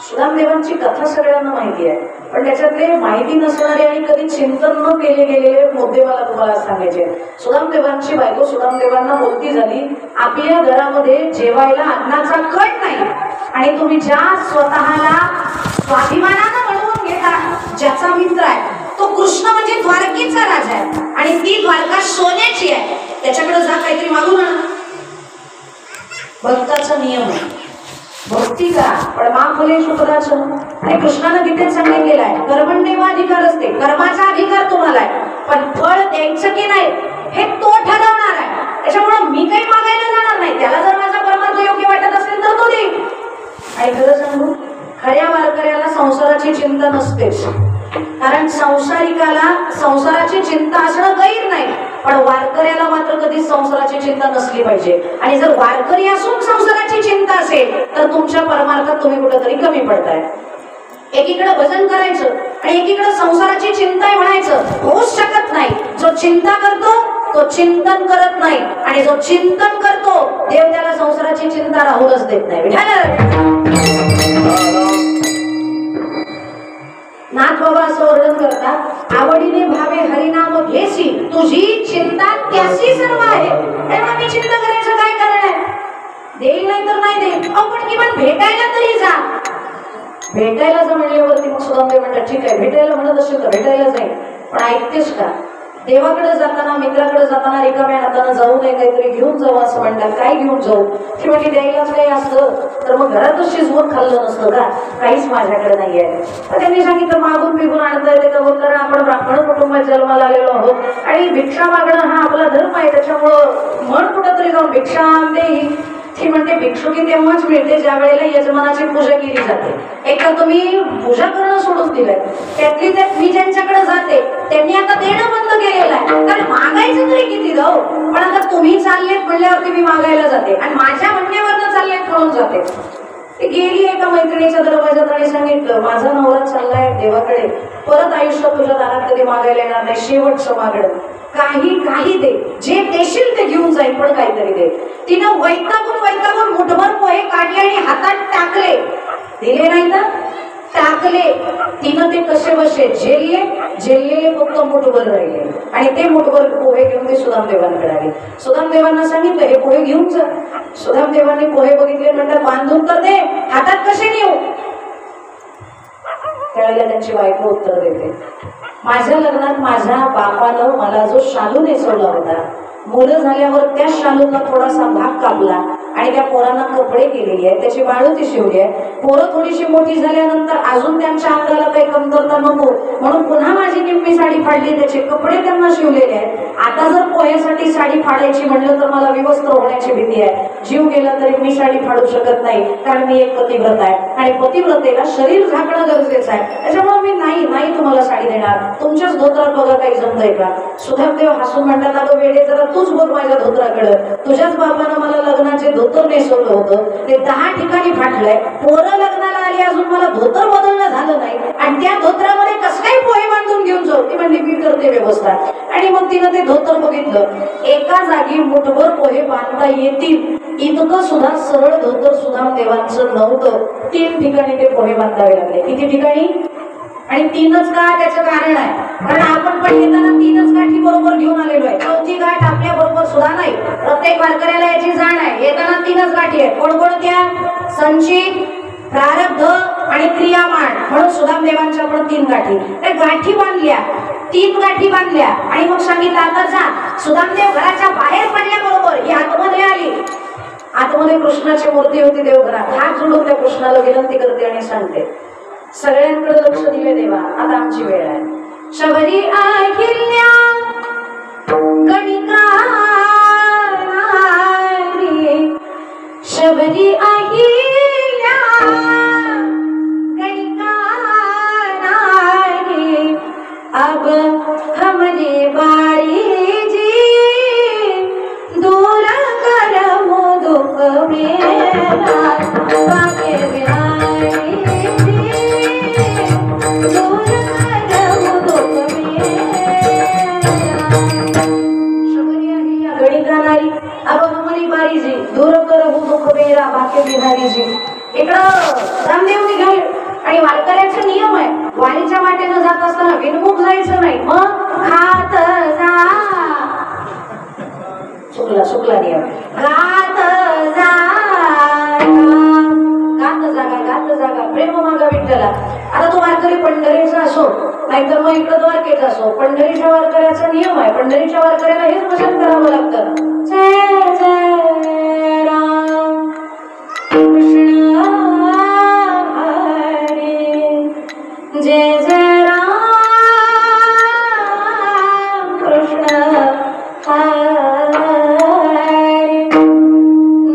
सुदामदेवांची कथा सगळ्यांना माहिती आहे, पण त्याच्यातले माहिती नसणारे आणि कधी चिंतन न केले गेलेले मुद्दे मला तुम्हाला सांगायचे. सुदामदेवांची बायको सुदामदेवांना बोलती झाली, आपल्या घरामध्ये जेवायला अन्नाचा कट नाही आणि तुम्ही ज्या स्वतःला स्वाभिमानानं म्हणून घेता, ज्याचा मित्र आहे तो कृष्ण म्हणजे द्वारकेचा राजा आहे आणि ती द्वारका सोन्याची आहे, त्याच्याकडे जा काहीतरी मागून आणा. भक्ताचा नियम आहे, भक्ती करा पण महाफलेषु कदाचन. आणि कृष्णानं गीतेत सांगितलेलं आहे, कर्मण्येवाधिकार असते, कर्माचा अधिकार तुम्हाला आहे, पण फळ द्यायचं की नाही हे तो ठरवणार आहे. त्याच्यामुळे मी काही मागायला जाणार नाही, त्याला जर माझा परमार्थ योग्य वाटत असेल तर तो देईल. आणि खरं सांगू, खऱ्या वारकऱ्याला संसाराची चिंता नसतेच, कारण संसारिकाला संसाराची चिंता असणं गैर नाही, पण वारकऱ्याला मात्र कधीच संसाराची चिंता नसली पाहिजे. आणि जर वारकरी असून संसाराची चिंता असेल तर तुमच्या परमार्थात तुम्ही कुठेतरी कमी पडताय. एकीकडे भजन करायचं आणि एकीकडे संसाराची चिंता म्हणायचं होऊच शकत नाही. जो चिंता करतो तो चिंतन करत नाही, आणि जो चिंतन करतो देव त्याला संसाराची चिंता राहूनच देत नाही. नाथ बाबा असं वर्णन करतात, आवडीने भावे हरिनाम घेसी, तुझी चिंता त्याशी सर्व आहे. तेव्हा मी चिंता करायचं काय कारण आहे? देईल नाही तर नाही देईल, पण किमान भेटायला तरी जा. भेटायला जा म्हणल्यावरती मग सुदामदेव म्हणतात, ठीक आहे भेटायला म्हणत असेल तर भेटायला जाईल, पण ऐकतेस का? देवाकडे जाताना, मित्राकडे जाताना रिकाम्या हाताने जाऊ नये, काहीतरी घेऊन जाऊ असं म्हणतात. काय घेऊन जाऊ? ती म्हणजे द्यायलाच काही असतं तर मग घरातच शिजवून खाल्लं नसतं का? काहीच माझ्याकडे नाही आहे. तर त्यांनी सांगितलं, मागून पिगून आणता येते का? कारण आपण ब्राह्मण कुटुंबात जन्माला आलेलो आहोत आणि भिक्षा मागणं हा आपला धर्म आहे, त्याच्यामुळं मन कुठंतरी जाऊन भिक्षा आणते. ती म्हणते भिक्षुकी तेव्हाच मिळते ज्या वेळेला यजमानाची पूजा केली जाते. एक तर तुम्ही पूजा करणं सोडून दिलंय, त्यातली त्यात मी ज्यांच्याकडे जाते त्यांनी आता देणं बंद केलेलं आहे, कारण मागायचं तरी किती जाऊ. पण आता तुम्ही चाललेत म्हणल्यावरती मी मागायला जाते आणि माझ्या म्हणण्यावरनं चाललेत म्हणून जाते. ती गेली एका मैत्रिणीच्या दरवाजात आणि सांगितलं, माझा नवरा चाललाय देवाकडे, परत आयुष्य तुझ्या दारात कधी मागायला येणार नाही, शेवटचं मागणं काही दे, जे देशील ते घेऊन जाईल पण काहीतरी दे. तिनं वैतागून मुठभर पोहे काढले आणि हातात टाकले. दिले नाही तर टाकले. तिनं ते कसे बसे झेललेले फक्त मुठभर राहिले आणि ते मुठभर पोहे घेऊन ते सुदामदेवांकडे आले. सुदामदेवांना सांगितलं, हे पोहे घेऊन जा. सुदामदेवांनी पोहे बघितले, म्हणतात बांधून तर दे, हातात कसे नेऊ? त्यावेळेला त्यांची बायको उत्तर देते, माझ्या लग्नात माझ्या बापानं मला जो शालू नेसवला होता, मुलं झाल्यावर त्या शालूचा थोडासा भाग कापला आणि त्या पोरांना कपडे केलेली आहे, त्याची बाळूती शिवली आहे. पोरं थोडीशी मोठी झाल्यानंतर अजून त्यांच्या अंगाला काही कमतरता नको म्हणून पुन्हा माझी निम्मी साडी फाडली, त्याचे कपडे त्यांना शिवलेले आहेत. आता जर पोह्यासाठी साडी फाडायची म्हणलं तर मला विवस्त्र होण्याची भीती आहे. जीव गेला तरी मी साडी फाडू शकत नाही, कारण मी एक पतिव्रत आहे आणि पतिव्रतेला शरीर झाकणं गरजेचं आहे. त्याच्यामुळे मी नाही तुम्हाला साडी देणार, तुमच्याच धोत्रात बघा काही जमतंय का? सुदामदेव हसून म्हणतात, अगं वेडे जरा तूच बोल माझ्या धोत्राकडं. तुझ्याच बापानं मला लग्नाचे धोतर नेसवलं होतं, ते 10 ठिकाणी फाटलंय. पोरं लग्नाला आली, अजून मला धोतर बदलणं झालं नाही आणि त्या धोत्रामध्ये कसं काही पोहे बांधून घेऊन जाऊ? ती म्हणली मी करते व्यवस्था. आणि मग तिनं ते धोतर बघितलं, एका जागी मुठभर पोहे बांधता येतील इतकं सुद्धा सरळ धोतर सुदामदेवांचं नव्हतं. 3 ठिकाणी ते पोहे बांधावे लागले. किती ठिकाणी? आणि 3च का? त्याचं कारण आहे, कारण आपण पण येताना 3च गाठी बरोबर घेऊन आलेलो आहे. 4थी गाठ आपल्या बरोबर सुद्धा नाही. प्रत्येक वारकऱ्याला याची जाण आहे, येताना 3च गाठी आहे. कोणकोणत्या? संचित, प्रारब्ध आणि क्रियामाण. म्हणून सुदामदेवांच्या पण 3 गाठी. त्या गाठी बांधल्या, 3 गाठी बांधल्या आणि मग सांगितलं, आता जा. सुदामदेव घराच्या बाहेर पडल्याबरोबर ही आतमध्ये आली. आतमध्ये कृष्णाची मूर्ती होती देवघरात. हात जोडून त्या कृष्णाला विनंती करते आणि सांगते, सगळ्यांकडे लक्ष दिले देवा, आता आमची वेळ आहे. शबरी अहिल्या गणिका शबरी अहिल्या गणिका अब हमरे बारी जी दूर कर दुख मेरा बाके बिहारी दूर कर दुख मेरा बिहारी जी दूर करहू दुःख मेरा बाके बिहारी जी. इकडं रामदेव निघाले आणि वारकऱ्याचा नियम आहे वारीच्या वाटेनं जात असताना विनमुख जायचं नाही. मग खात जा शुक्ला नियम गात जा गात जागा प्रेम मागा विठ्ठला. आता तो वारकरी पंढरीचा असो नाहीतर मग इकडं द्वारकेचा असो पंढरीच्या वारकऱ्याचा नियम आहे पंढरीच्या वारकऱ्याला हेच भजन करावं लागतं. जय जय राम कृष्ण हरी जय जय राम कृष्ण हरी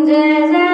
जय जय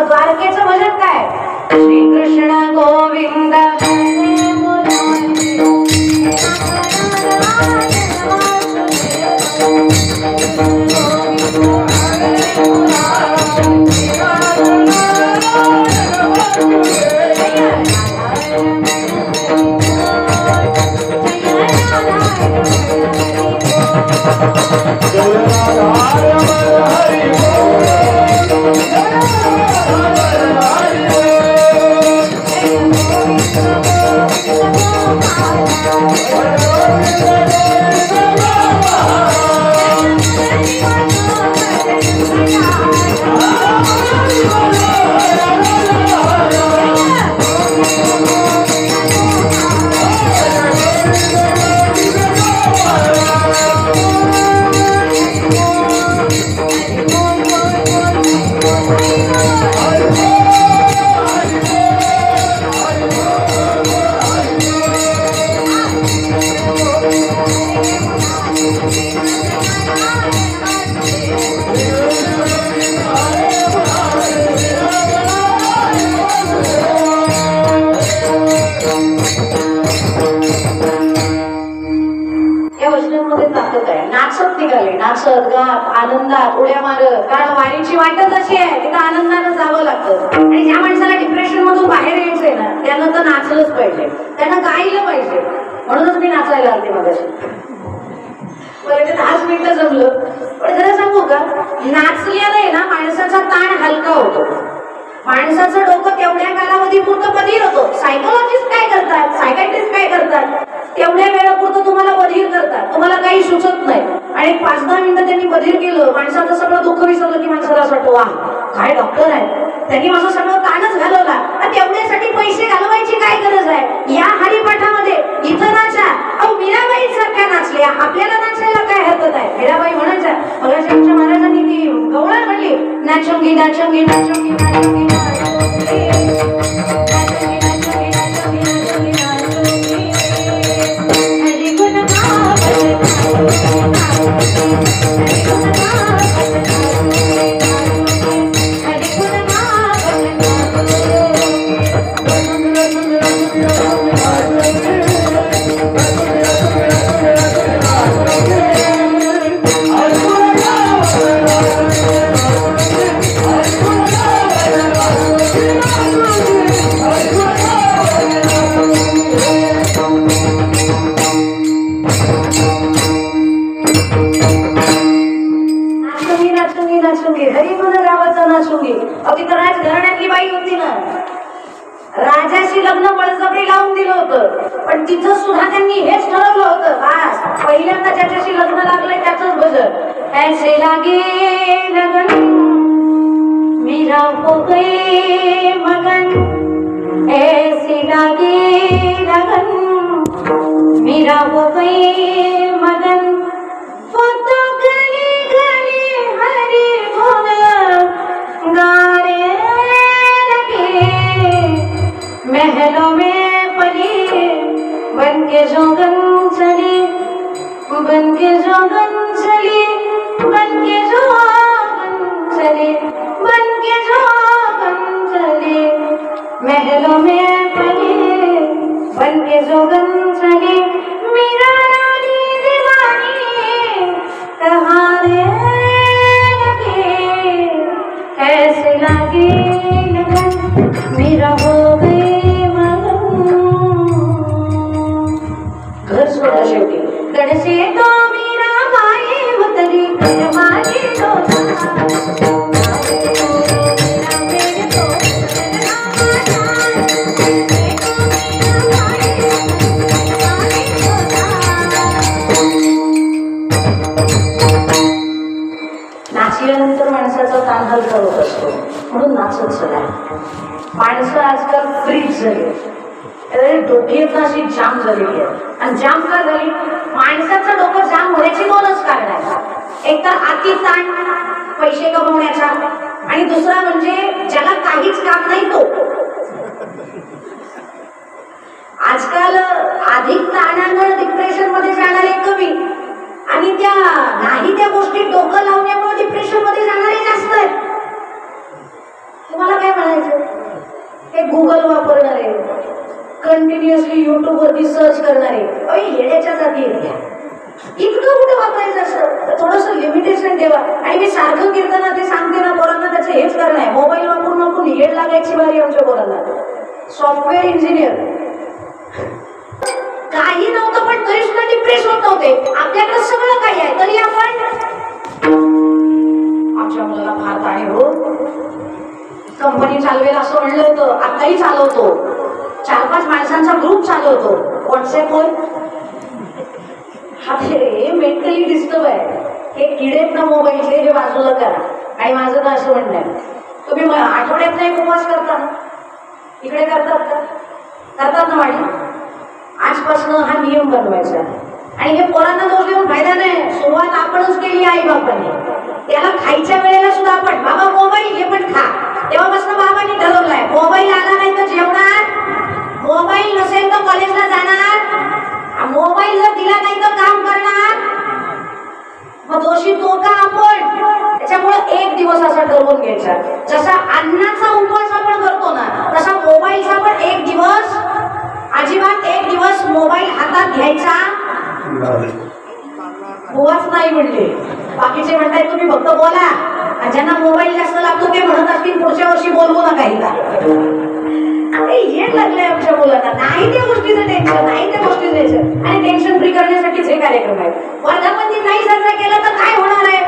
द्वारकेचं भजन काय श्री कृष्ण गोविंद नाचत गात आनंदात उड्या मारत कारण वारीची वाटच अशी आहे तिथं आनंदानं जावं लागतं. आणि ज्या माणसाला डिप्रेशन मधून बाहेर यायचंय ना त्यानं तर नाचलंच पाहिजे त्यांना गायलं पाहिजे. म्हणूनच मी नाचायला आलते मगाशी. मला ते 10 मिनिटं जमलं पण जरा सांगू का नाचल्याने ना माणसाचा ताण हलका होतो. माणसाचं डोकं तेवढ्या कालावधीपुरतं बधीर होतो. सायकोलॉजिस्ट काय करतात सायकायट्रिस्ट काय करतात तेवढ्या वेळापुरतं तुम्हाला बधीर करतात तुम्हाला काही सुचत नाही आणि 5-10 मिनिटं त्यांनी बधीर केलं माणसाचं सगळं दुःख विसरलं की माणसाला असं वाटतं वा काय डॉक्टर आहे त्यांनी माझं सगळं ताणच घालवला. तेवढ्यासाठी पैसे घालवायची काय गरज आहे. या हरिपाठामध्ये इथं नाचा अहो मीराबाई सारख्या नाचल्या आपल्याला नाचायला काय हरकत आहे. मीराबाई म्हणायच्या मला आमच्या महाराजांनी ती गवळण म्हणली नाचंगी नाचंगी नाचंगी नाचंगी राजाशी लग्न बळजबरी लावून दिलं होतं पण तिथं सुद्धा त्यांनी हेच ठरवलं होतं बस पहिल्यांदा ज्याच्याशी लग्न लागलंय त्याचंच भजन ऐसे लागे लगन मेरा हो गए मगन ऐसे लागे लगन मेरा हो गए मगन वो तो गली गली हरी धुन के जोगन चले मेरा रानी दीवानी कहाने लगे कैसे लगे लगन मेरा हो गए मगन। घर सोडा शेवटी गडसे तो मेरा भाई उतरी माझी नाचल्यानंतर माणसाचा ताण हलका होत असतो म्हणून नाचत चला। माणसं आजकाल फ्रीज झाली, डोक्यात अशी जाम झालेली आहे आणि जाम का झाली? माणसाचं डोकं जाम होण्याची दोनच कारण आहेत, एक तर अति ताण पैसे कमवण्याचा आणि दुसरा म्हणजे ज्याला काहीच काम नाही तो। आजकाल अधिक ताणानं डिप्रेशन मध्ये जाणारे कमी आणि त्या नाही त्या गोष्टी डोकं लावण्यामुळे डिप्रेशन मध्ये जाणारे जास्त आहेत। तुम्हाला काय म्हणायचं? हे गुगल वापरणारे, कंटिन्युअसली युट्यूब वरती सर्च करणारे येण्याच्या जाती इतकं कुठं वापरायचं असतं? थोडस लिमिटेशन ठेवा। आणि मी सारखं कीर्तना ते सांगते ना पोरांना, त्याचं हेच कारण आहे, मोबाईल वापरून वापरून येड लागायची बारी आमच्या पोरांना। सॉफ्टवेअर इंजिनियर काही नव्हतं पण तरी सुद्धा डिप्रेस होत नव्हते। आपल्याकडे सगळं काही आहे तरी आपण आमच्या मुलाला फार ताणे हो, कंपनी चालवेल असं म्हणलं होतं, आताही चालवतो, 4-5 माणसांचा ग्रुप चालवतो व्हॉट्सअपवर। हा हे मेंटली डिस्टर्ब आहे, हे किडेत ना मोबाईलचे हे बाजूला करा। आणि माझं तर असं म्हणणं आहे, तुम्ही आठवड्यात एक उपवास करता ना, इकडे करतात ना वाढी, आजपासून हा नियम बनवायचा। आणि हे पोरांना दोष देऊन फायदा नाही, सुरुवात आपणच केली आई बापांनी। त्याला खायच्या वेळेला सुद्धा आपण बाबा मोबाईल हे पण खा, तेव्हापासून बाबांनी ठरवलंय मोबाईल आला नाही तर जेवणार, मोबाईल नसेल तर कॉलेजला जाणार, मोबाईल जर दिला नाही तर काम करणार, मग दोषी तो का आपण? त्याच्यामुळे एक दिवस असा ठरवून घ्यायचा, जसा अन्नाचा उपवास आपण करतो ना तसा मोबाईलचा पण एक दिवस, अजिबात एक दिवस मोबाईल हातात घ्यायचा बुवाच नाही म्हणले, बाकीचे म्हणताय तुम्ही फक्त बोला, ज्यांना मोबाईल जास्त लागतो ते म्हणत असतील पुढच्या वर्षी बोलवू नका हिला। हे लागलंय आमच्या मुलांना, नाही त्या गोष्टीचं टेन्शन, नाही त्या गोष्टीचं टेन्शन, आणि टेन्शन फ्री करण्यासाठीच हे कार्यक्रम आहे। वर्धापन नाही साजरा केला तर काय होणार आहे?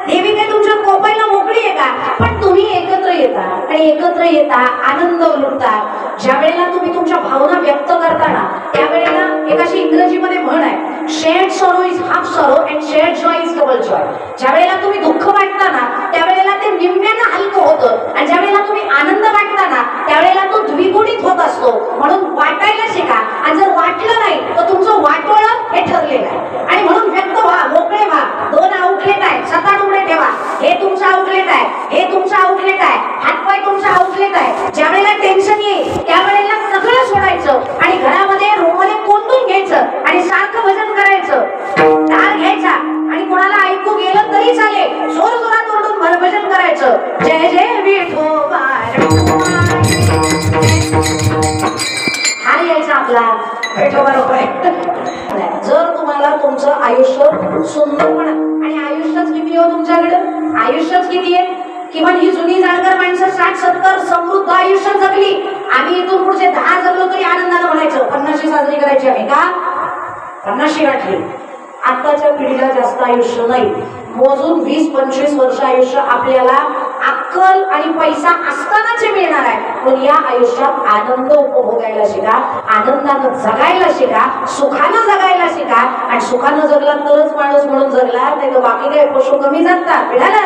देवी काय तुमच्या कोपायला मोकळी आहे का? पण तुम्ही एकत्र येता आणि एकत्र येता आनंद लुटता। ज्या वेळेला तुम्ही तुमच्या भावना व्यक्त करताना त्यावेळेला एक अशी इंग्रजीमध्ये म्हण आहे, shared sorrow is half sorrow and shared Joy is double Joy. ज्या वेळेला तुम्ही दुःख वाटताना त्यावेळेला ते निम्म्यानं हलकं होतं आणि ज्या वेळेला तुम्ही आनंद वाटताना त्यावेळेला तो द्विगुणित होत असतो। म्हणून वाटायला शिका, आणि जर वाटलं नाही तर तुमचं वाटोळं हे ठरलेलं आहे। आणि म्हणून व्यक्त व्हा, मोकळे व्हा। 2 आउटलेट आहेत, 7 उघडे ठेवा। हे तुमचं आउटलेट आहे, हे तुमचं आउटलेट आहे, हातपाय तुमचं आउटलेट आहे। ज्या वेळेला टेन्शन येईल त्यावेळेला सगळं सोडायचं आणि घरामध्ये रूममध्ये कोंडून घ्यायचं आणि सारखं भजन करायचं, टाळ घ्यायचा आणि कोणाला ऐकू गेलं तरी चालेल, जोर जोरात ओरडून भजन करायचं, जय जय विठोबा हार यायचा आपला विठोबा रुपये। जर तुम्हाला तुमचं आयुष्य सुंदर म्हणा, आणि आयुष्यच किती हो तुमच्याकडं, आयुष्यच किती आहे? किमान ही जुनी जाणकार माणसं 60-70 समृद्ध आयुष्य जगली, आम्ही इथून पुढचे 10 जगलो तरी आनंदानं म्हणायचं 50शी साजरी करायची आम्ही का 50शी गाठली। आताच्या पिढीला जास्त आयुष्य नाही, मोजून 20-25 वर्ष आयुष्य आपल्याला अक्कल आणि पैसा असतानाच मिळणार आहे। पण या आयुष्यात आनंद उपभोगायला शिका, आनंदानं जगायला शिका, सुखानं जगायला शिका। आणि सुखानं जगला तरच माणूस म्हणून जगला, नाही तर बाकी काय पशु कमी जगतात मिळालं।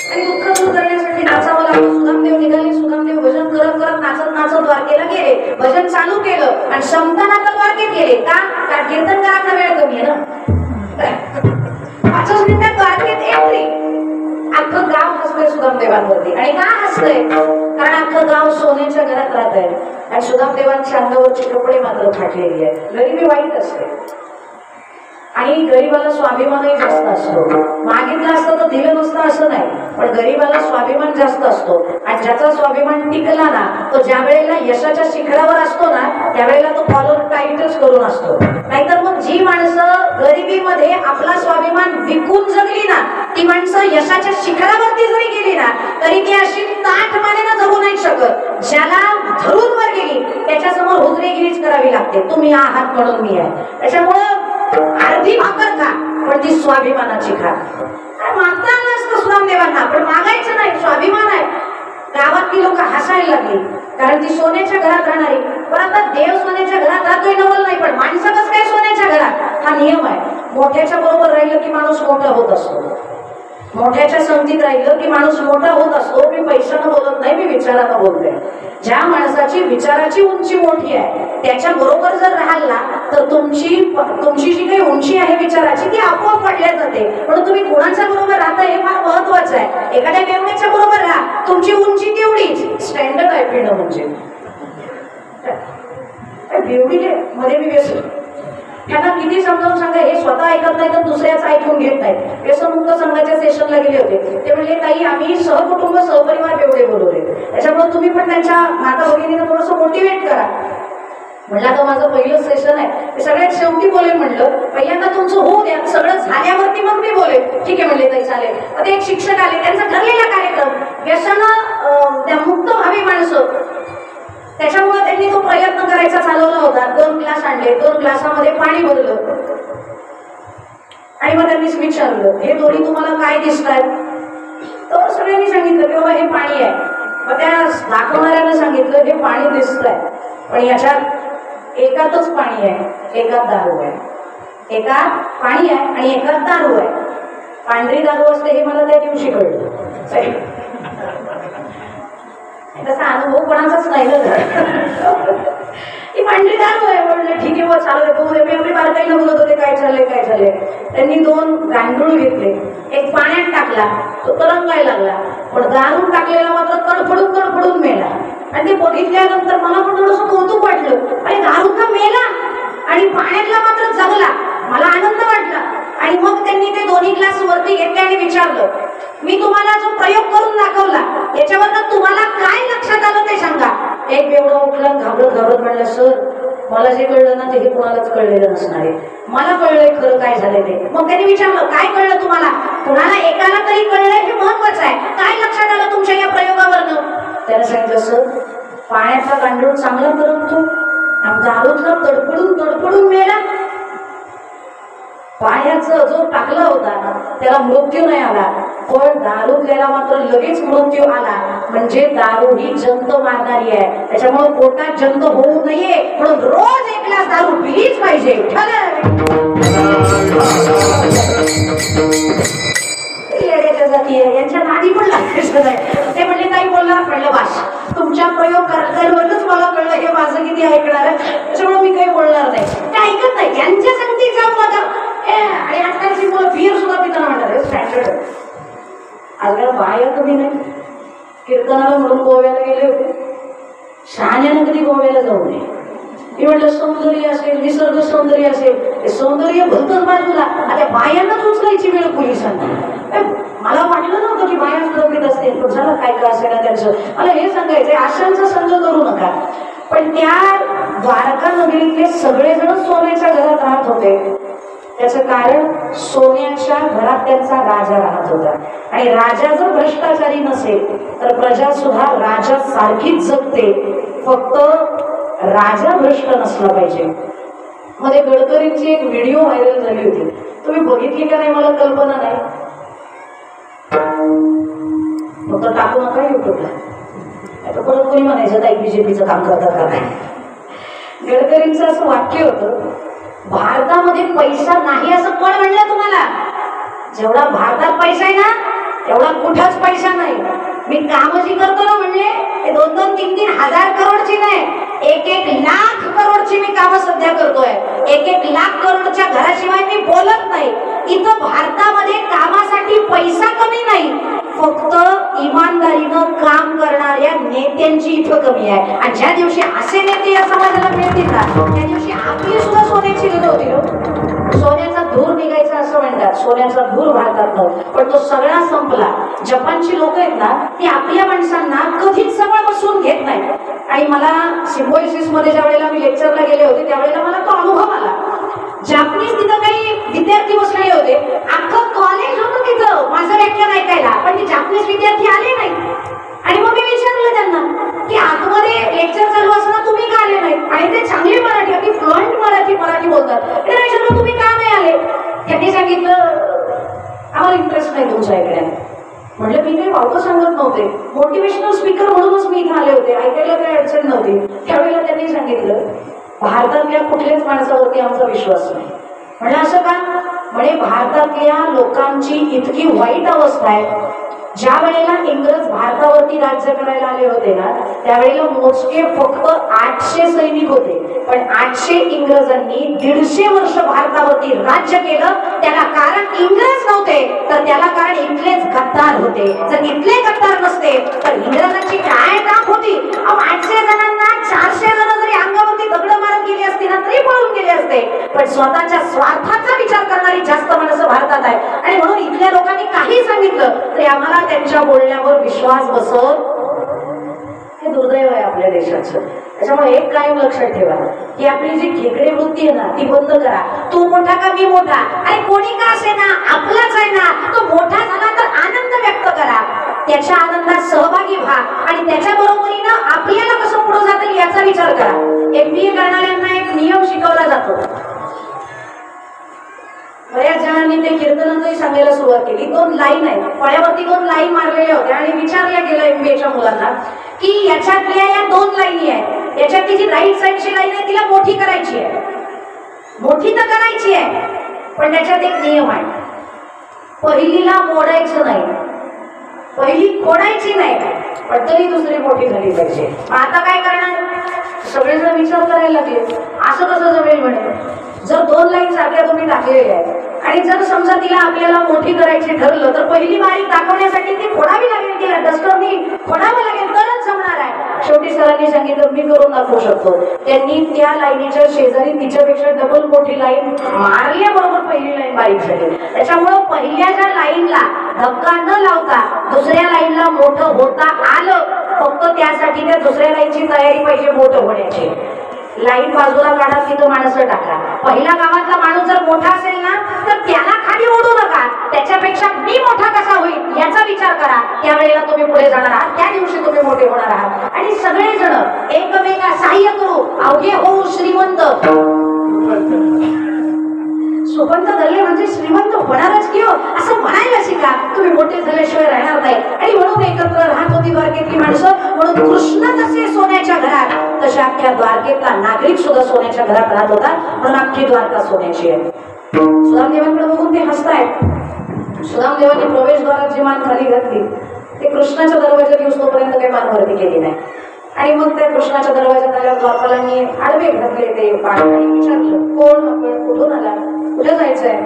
आणि दुःख दूर करण्यासाठी नाचावं लागतं। सुदामदेव निघाले, सुदामदेव भजन करत करत नाचत नाचत द्वारकेला गेले, भजन चालू केलं आणि संपताना तर द्वारकेत गेले का? कारण कीर्तनकारांना वेळ कमी आहे ना। 5 मिनिटात द्वारकेत एंट्री, अख्खं गाव हसतंय सुदामदेवांवरती। आणि का हसतंय? कारण अख्खं गाव सोन्याच्या घरात राहत आहे आणि सुदामदेवांच्या अंगावरचे कपडे मात्र फाटलेली आहेत, गरिबी वाईट असते। आणि गरिबाला स्वाभिमानही जास्त असतो. मागितलं असतं तर दिलं नसतं असं नाही, पण गरिबाला स्वाभिमान जास्त असतो. आणि ज्याचा स्वाभिमान टिकला ना, तो ज्या वेळेला यशाच्या शिखरावर असतो ना, त्यावेळेला तो कॉलर टाईटच करून असतो. नाहीतर मग जी माणसं गरिबीमध्ये आपला स्वाभिमान विकून जगली ना, ती माणसं यशाच्या शिखरावरती जरी गेली ना, तरी ती अशी ताठ मानेनं जगू नाही शकत. ज्याला धरून वर गेली त्याच्यासमोर हुजरेगिरीच करावी लागते. तुम्ही आहात म्हणून मी आहे. त्याच्यामुळं अर्धी भाकर खा, पण ती स्वाभिमानाची खा. मागता आलं असतं सुरामदेवांना, पण मागायचं नाही, स्वाभिमान आहे. गावातली लोक हसायला लागली, कारण ती सोन्याच्या घरात राहणारी. पण आता देव सोन्याच्या घरात राहतोय नवल नाही, पण माणसं कसं काय सोन्याच्या घरात? हा नियम आहे. मोठ्याच्या बरोबर राहिलं की माणूस मोठा होत असतो. मोठ्याच्या संगतीत राहिलं की माणूस मोठा होत असतो. मी पैशानं बोलत नाही, मी विचारानं बोलते. ज्या माणसाची विचाराची उंची मोठी आहे त्याच्या बरोबर जर राहाल ना, तर तुमची जी काही उंची आहे विचाराची, ती आपोआप वाढल्या जाते. पण तुम्ही कोणाच्या बरोबर राहता हे फार महत्वाचं आहे. एखाद्या बेवड्याच्या बरोबर राहा, तुमची उंची तेवढीच. स्टँडर्ड आहे पिणं म्हणजे. बेवडीले मध्ये मी त्यांना किती समजावून सांगा, हे स्वतः ऐकत नाही तर दुसऱ्याच ऐकून घेत नाही. व्यसनमुक्त संघाच्या सेशनला गेले होते. ते म्हणले, ताई आम्ही सहकुटुंब सहपरिवार बेवडे बोलवले, त्याच्यामुळे तुम्ही पण त्यांच्या माता भगिनींना थोडंसं मोटिवेट करा. म्हणलं आता माझं पहिलं सेशन आहे, ते सगळ्यात शेवटी बोलेल. म्हणलं पहिल्यांदा तुमचं होऊ द्या, सगळं झाल्यावरती मग मी बोलेल. ठीक आहे म्हणले, ताई चालेल. आता एक शिक्षक आले, त्यांचा ठरलेला कार्यक्रम व्यसन मुक्त व्हावी माणसं, त्याच्यामुळे त्यांनी तो प्रयत्न करायचा चालवला होता. 2 ग्लास आणले, 2 ग्लासामध्ये पाणी भरलं आणि मग त्यांनीच विचारलं, हे दोन्ही तुम्हाला काय दिसतात? तर सगळ्यांनी सांगितलं की बाबा हे पाणी आहे. मग त्या दाखवणाऱ्यानं सांगितलं, हे पाणी दिसतंय, पण याच्यात एकातच पाणी आहे, एकात दारू आहे. एकात पाणी आहे आणि एकात दारू आहे. पांढरी दारू असते हे मला त्या दिवशी कळलं. तसा अनुभव कोणाचाच नाही ना. ती पांढरी दारू आहे. म्हणलं ठीक आहे बा, चालू बघू दे. मी आपली बारकाईला बोलत होते, काय चाललंय काय चाललंय. त्यांनी 2 गांडूळ घेतले, एक पाण्यात टाकला, तो तरंगायला लागला, पण दारू टाकलेला मात्र तडफडून मेला. आणि ते बघितल्यानंतर मला पण थोडंसं कौतुक वाटलं, अरे दारूचा मेला आणि पाण्यातला मात्र जगला. मला आनंद वाटला. आणि मग त्यांनी ते 2 ग्लास वरती घेतले आणि विचारलं, मी तुम्हाला जो प्रयोग करून दाखवला याच्यावर तुम्हाला काय लक्षात आलं ते सांगा. एक बेवडा उठला, घाबरत म्हणलं, सर मला जे कळलं ना ते कुणालाच कळलेलं नसणार आहे. मला कळलंय खरं काय झालंय ते. मग त्यांनी विचारलं, काय कळलं तुम्हाला? कुणाला एकाला तरी कळलंय हे महत्वाचं आहे. काय लक्षात आलं तुमच्या या प्रयोगावरनं? त्याने सांगितलं, सर पाण्याचा गांडूळ चांगला तरंगतो आणि दारूतला तडफडून मेला. पाण्याचा जो टाकला होता ना त्याला मृत्यू नाही आला, पण दारूतल्याला मात्र लगेच मृत्यू आला. म्हणजे दारू ही जंत मारणारी आहे. त्याच्यामुळे पोटात जंत होऊ नये म्हणून रोज 1 ग्लास दारू पिलीच पाहिजे. जाती आहे यांच्या नादी पण लागायचं नाही. ते म्हणले ताई बोलणार, म्हणलं बास तुमच्या प्रयोग करतानाच मला कळलं हे माझं किती ऐकणार आहे, त्याच्यामुळे मी काही बोलणार नाही. ते ऐकत नाही, यांच्या सांगते जाऊ नका. आणि आजकालची मुलं बियर सुद्धा पिताना म्हणतात स्टँडर्ड. आजकाल बाया कमी नाही. कीर्तनाला म्हणून गोव्याला गेले होते. शहाण्यानं कधी गोव्याला जाऊ नये. मी म्हटलं सौंदर्य असेल, निसर्ग सौंदर्य असेल, हे सौंदर्य भलतच बाजूला. आता बायांनाच उचलायची वेळ पोलिसांना. मला वाटलं नव्हतं की बाया सुद्धा पित असतील, पण झालं काय का असेल ना त्यांचं. मला हे सांगायचंय, आशांचा संग करू नका. पण त्या द्वारका नगरीतले सगळेजण सोन्याच्या घरात राहत होते. त्याचं कारण सोन्याच्या घरात त्यांचा राजा राहत होता. आणि राजा जर भ्रष्टाचारी नसेल तर प्रजा सुद्धा राजा सारखीच जगते. फक्त राजा भ्रष्ट नसला पाहिजे. मध्ये गडकरींची एक व्हिडिओ व्हायरल झाली होती, तुम्ही बघितली का नाही मला कल्पना नाही. फक्त टाकू नका युट्यूबला, आता परत कोणी म्हणायचं ताई बीजेपीचं काम करतात का नाही. गडकरींचं असं वाक्य होतं, भारतामध्ये पैसा नाही असं कोण म्हणलं तुम्हाला? जेवढा भारतात पैसा आहे ना तेवढा कुठंच पैसा नाही. मी काम जी करतो ना म्हणजे 2-2, 3-3 हजार करोडची नाही, 1-1 लाख करोडची मी काम सध्या करतोय. 1-1 लाख करोडच्या घराशिवाय मी बोलत नाही. इथं भारतामध्ये कामासाठी पैसा कमी नाही, फक्त इमानदारीनं काम करणाऱ्या नेत्यांची इथं कमी आहे. आणि ज्या दिवशी असे नेते या समाजाला मिळतील ना त्या दिवशी आपली सुद्धा सोन्याची गरज होती. सोन्याचा धूर निघायचा असं म्हणतात, सोन्याचा धूर भारतातनं, पण तो सगळा संपला. जपानची लोक आहेत ना, ती आपल्या माणसांना कधीच जवळ बसवून घेत नाही. आणि मला सिम्बोसिस मध्ये ज्या वेळेला मी लेक्चरला गेले होते त्यावेळेला मला तो अनुभव आला. जापनीज तिथं काही विद्यार्थी बसलेले होते, अख्खं कॉलेज होतं तिथं माझं व्याख्यान ऐकायला, पण ते जापनीज विद्यार्थी आले नाही. आणि मग मी विचारलं त्यांना की आतमध्ये लेक्चर चालू असताना तुम्ही का आले नाही? आणि ते चांगले मराठी, अगदी फ्लुएंट मराठी बोलतात. त्यांना विचारलं तुम्ही का नाही आले? त्यांनी सांगितलं आम्हाला इंटरेस्ट नाही तुमच्या इकडे. म्हटलं मी काही वावतं सांगत नव्हते, मोटिवेशनल स्पीकर म्हणूनच मी इथे आले होते, ऐकायला काही अडचण नव्हती. त्यावेळेला त्यांनी सांगितलं भारतातल्या कुठल्याच माणसावरती आमचा विश्वास नाही. म्हणजे असं का? म्हणजे भारतातल्या लोकांची इतकी वाईट अवस्था आहे. ज्या वेळेला इंग्रज भारतावरती राज्य करायला आले होते ना, त्यावेळेला मोजके फक्त 800 सैनिक होते, पण 800 इंग्रजांनी 150 वर्ष भारतावरती राज्य केलं. त्याला कारण इंग्रज नव्हते, तर त्याला कारण इथलेच गद्दार होते. जर इथले गद्दार नसते तर इंग्रजांची काय ताप होती? 800 जणांना 400 जण जरी अंगावरती दगड मारत गेली असती ना तरी पळून गेले असते. पण स्वतःच्या स्वार्थाचा विचार करणारी जास्त माणसं भारतात आहे. आणि म्हणून इथल्या लोकांनी काही सांगितलं तरी आम्हाला त्यांच्या बोलण्यावर विश्वास बसत. हे दुर्दैव आहे आपल्या देशाचं. त्याच्यामुळे एक कायम लक्षात ठेवा की आपली जी खेकडे वृत्ती आहे ना ती बंद करा. तू मोठा का मी मोठा, अरे कोणी का असे ना आपलाच आहे ना. तो मोठा झाला तर आनंद व्यक्त करा, त्याच्या आनंदात सहभागी व्हा आणि त्याच्या बरोबरीनं आपल्याला कसं पुढे जाता येईल याचा विचार करा. MBA करणाऱ्यांना एक नियम शिकवला जातो. बऱ्याच जणांनी ते कीर्तनातही सांगायला सुरुवात केली. 2 लाईन आहेत, फळ्यावरती 2 लाईन मारलेल्या होत्या आणि विचारल्या गेलं MBAच्या मुलांना की याच्यातल्या या 2 लाईनी आहेत, याच्यातली जी राईट साईडची लाईन आहे तिला मोठी करायची आहे. मोठी तर करायची आहे, पण त्याच्यात एक नियम आहे, पहिलीला मोडायचं नाही, पहिली खोडायची नाही, पण तरी दुसरी मोठी झाली पाहिजे. आता काय करणार? सगळेजण विचार करायला लागले असं कसं जमेल म्हणे. जर 2 लाईन सारख्या तुम्ही टाकलेल्या आहेत आणि जर समजा तिला आपल्याला मोठी करायची ठरलं तर पहिली बारीक दाखवण्यासाठी ती खोडावी लागेल, तिला डस्टरनी खोडावं लागेल तरच जमणार आहे. शेवटी सरांनी सांगितलं मी करून दाखवू शकतो. त्यांनी त्या लाईनीच्या शेजारी तिच्यापेक्षा डबल मोठी लाईन मारल्याबरोबर पहिली लाईन बारीक झाली. त्याच्यामुळं पहिल्याच्या लाईनला धक्का न लावता दुसऱ्या लाईनला मोठं होता आलं, फक्त त्यासाठी त्या दुसऱ्या लाईनची तयारी पाहिजे मोठं होण्याची. लाईन बाजूला काढा, तिथं माणसं टाका. पहिल्या गावातला माणूस जर मोठा असेल ना तर त्याला खाली ओढू नका, त्याच्यापेक्षा मी मोठा कसा होईल याचा विचार करा. त्यावेळेला तुम्ही पुढे जाणार आहात, त्या दिवशी तुम्ही मोठे होणार आहात. आणि सगळेजण एकमेका सहाय्य करू, अवघे होऊ श्रीमंत. सुबंत धरले म्हणजे श्रीमंत होणारच की हो, असं म्हणायला शिका. तुम्ही मोठे झाल्याशिवाय राहणार नाही. आणि म्हणून एकत्र राहत होती द्वारकेतली माणसं. म्हणून कृष्ण जसे सोन्याच्या घरात, तशा अख्ख्या द्वारकेतला नागरिक सुद्धा सोन्याच्या घरात राहत होता. म्हणून अख्खी द्वारका सोन्याची आहे. सुदामदेवांकडे बघून ते हसतायत. सुदामदेवांनी प्रवेशद्वारात जी मान खाली घातली ते कृष्णाच्या दरवाजात येऊस्तोपर्यंत काही मान वरती केली नाही. आणि मग त्या कृष्णाच्या दरवाजात आल्यावर द्वारपालांनी आडवे घातले ते पाणी आणि विचारलं कोण आपण, कुठून आला, कुठे जायचंय?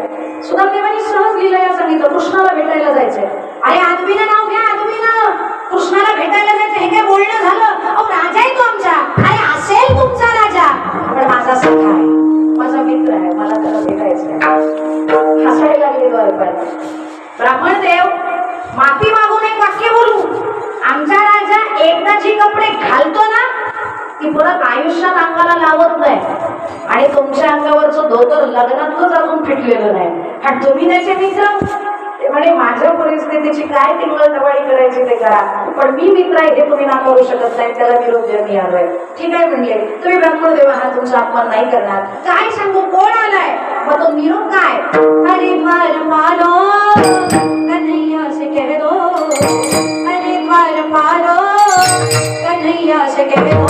सुदामदेवांनी सहज लीला सांगितलं कृष्णाला भेटायला जायचंय. अरे आदमीनं नाव घ्या, आदमीनं कृष्णाला भेटायला जायचं हे काय बोलणं झालं? अहो राजा आहे तो आमचा. अरे असेल तुमचा राजा, पण माझा सखा आहे, माझा मित्र आहे, मला त्याला भेटायचंय. हसायला लागले द्वारपाल. ब्राह्मण देव माफी मागून एक वाक्य बोलू, आमचा राजा एकदा जी कपडे घालतो ना ती परत आयुष्यात अंगाला लावत नाही. आणि तुमच्या अंगावरचं धोतर लग्नातच अजून फिटलेलं नाही. आणि तुम्ही त्याचे मित्र. ते म्हणे माझ्या परिस्थितीची काय टिंगल करायची ते करा, पण मी मित्र आहे हे तुम्ही नाकारू शकत नाही, त्याला विरोध द्या मी आलोय. ठीक आहे म्हणले, तुम्ही ब्राह्मण देव हा तुमचा अपमान नाही करणार. काय सांगू कोण आलाय? मग तो निरोप काय? अरे द्वार पालो कन्हैया से कह दो, अरे द्वार पालो कन्हैया से कह दो.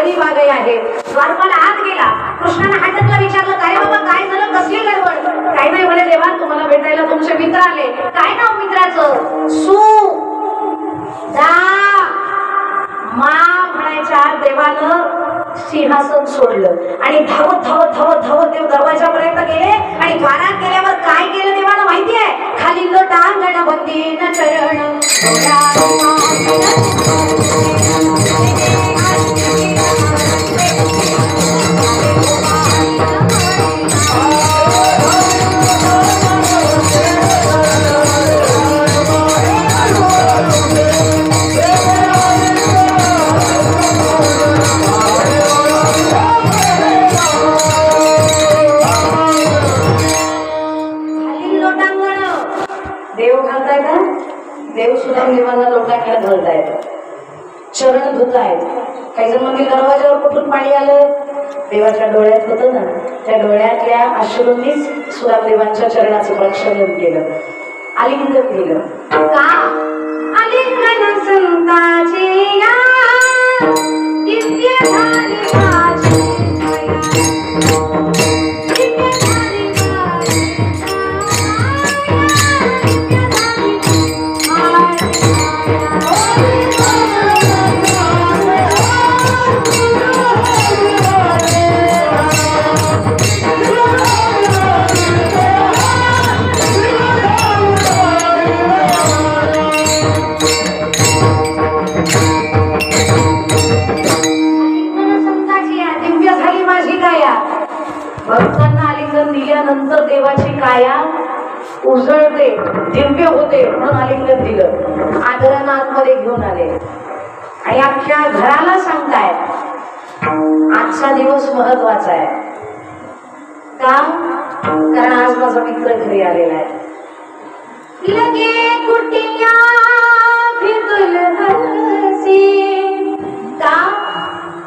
सावली बागई आहे. द्वारपाल आत गेला. कृष्णाने हातकला विचारलं, काय बाबा काय झालं, कसली गडबड? काही नाही म्हणे देवा, तुम्हाला भेटायला तुमचे मित्र आले. काय नाव मित्राचं? मा म्हणायच्या देवानं सिंहासन सोडलं आणि धावत धावत धावत धावत देव दरवाजापर्यंत गेले. आणि द्वारात गेल्यावर काय केलं देवानं माहितीये? खाली लोटांगण बंदी न चरण देव सुद्धा देवांना लोटांगणात घालतायत, चरण धुतायत. काही जण म्हणजे दरवाजावर कुठून पाणी आलं? देवाच्या डोळ्यात होतं ना, त्या डोळ्यातल्या अश्रूंनीच सुरादेवांच्या चरणाचं प्रक्षालन केलं, आलिंगन केलं. का आलिंगन संताचे या दिव्य झाली माझी भक्तांना आलिंगन दिल्यानंतर देवाची काया उजळते, दिव्य होते, म्हणून आलिंगन दिलं. आदरानं आतमध्ये घेऊन आले आणि अख्ख्या घराला सांगताय आजचा दिवस महत्वाचा आहे. का? कारण आज माझा मित्र घरी आलेला आहे. लगे कुटिया भी दुल्हनसी का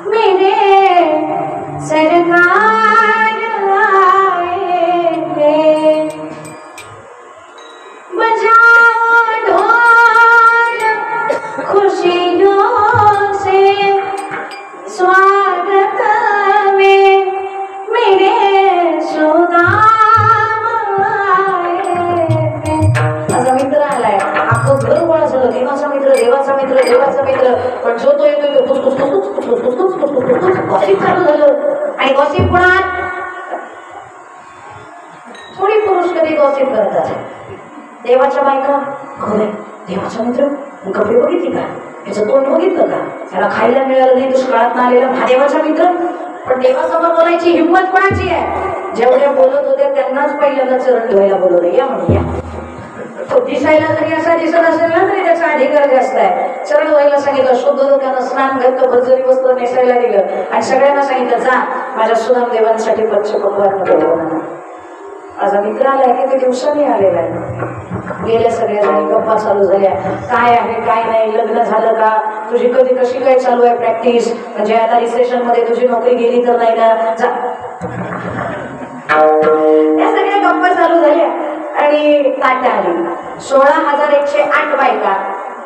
मेरे सरकार देवाचा मित्र देवाचा मित्र. पण जो तो येतो गॉसिप चालू झालं. आणि गॉसिप कोणात? थोडी पुरुष कधी गॉसिप करतात. देवाच्या बायका, देवाचा मित्र कपडे बघितली का, त्याचं तोंड बघितलं का, त्याला खायला मिळालं नाही, दुष्काळात आलेला महादेवाचा मित्र. पण देवासमोर बोलायची हिंमत कोणाची आहे? जेवढ्या बोलत होते त्यांनाच पहिल्यांदा चरण धुवायला बोलवलं, या म्हणून या. तो दिसायला जरी असा दिसत असेल ना तरी त्याचा अधिकार जास्त आहे. चरण व्हायला सांगितलं, शुद्ध लोकांना स्नान घातलं, भरजरी वस्त्र नेसायला दिलं आणि सगळ्यांना सांगितलं, जा माझ्या सुदाम देवांसाठी पंचपक्वान्न बनवा. माझा मित्र आलाय किती दिवसांनी आलेला आहे. गेल्या सगळ्या जणी गप्पा चालू झाल्या, काय आहे काय नाही, लग्न झालं का, तुझी कधी कशी काय चालू आहे प्रॅक्टिस, म्हणजे आता रिसेशन मध्ये तुझी नोकरी गेली तर नाही ना. या सगळ्या गप्पा चालू झाल्या आणि ताटं आली. 16,108 बायका